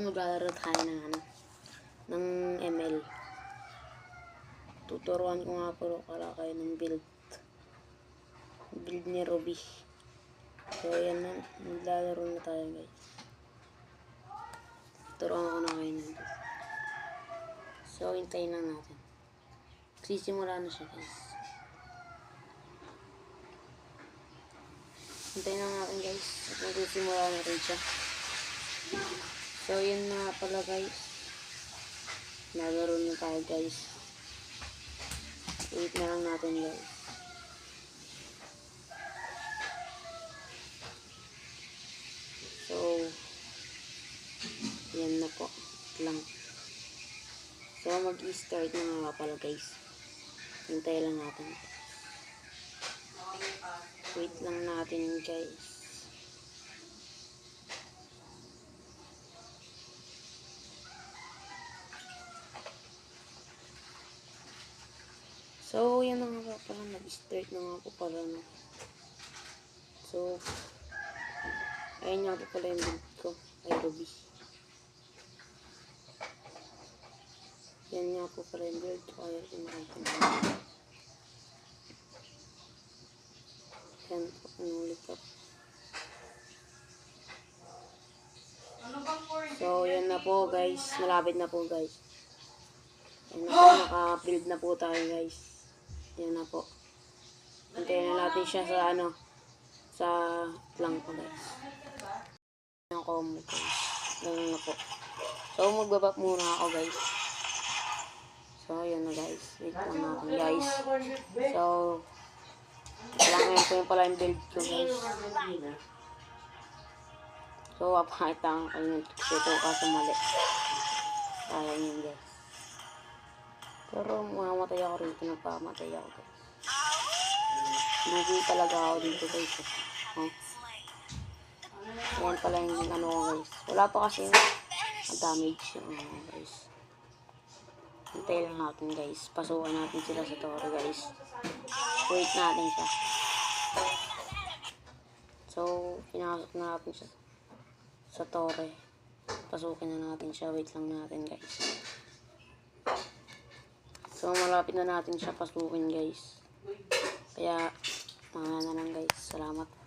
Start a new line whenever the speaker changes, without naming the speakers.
maglalaro tayo ng ML. Tuturuan ko nga po pala kayo ng build ni Ruby. So yan na, maglalaro na tayo guys. Tuturuan ko na kayo ng build. So hintayin lang natin. Sisimula na siya guys. Hintayin lang natin guys. At magsisimula na rin siya. So yun na pala guys. Nalaro na tayo guys. Wait na lang natin guys. So yan na po lang. So mag-start na nga pala guys. Hintay lang natin. Wait lang natin guys. So yan na nga pala. Nag-start na nga po pala no. So ayun nga po pala yung build ko. Ay Ruby. Yan nga po pala yung build ko. Ayaw ko natin. Yan po. Anulit ko. So yan na po guys. Malapit na po guys. Yan na po. Naka-build na po tayo guys. Yan na po. Hintayin na natin siya sa sa lang po guys. Yan ko mo guys. Ganun na po. So magbabap muna ako guys. So yan na guys. Wait lang natin guys. So kailangan ko yung pala yung build ko guys. So apakita ko yung tricks ito kaso mali. Sayang yun guys. Pero mamamatay ako rito. Nagpamatay ako guys. Lugi talaga ako dito guys. Yan pala yung guys. Wala pa kasi damage yung guys. Hintay lang natin guys. Pasukan natin sila sa tore guys. Wait natin siya. So pinasok na natin siya sa tore. Pasukin na natin siya. Wait lang natin guys. So malapit na natin siya pasukin guys. Kaya mga na lang guys. Salamat.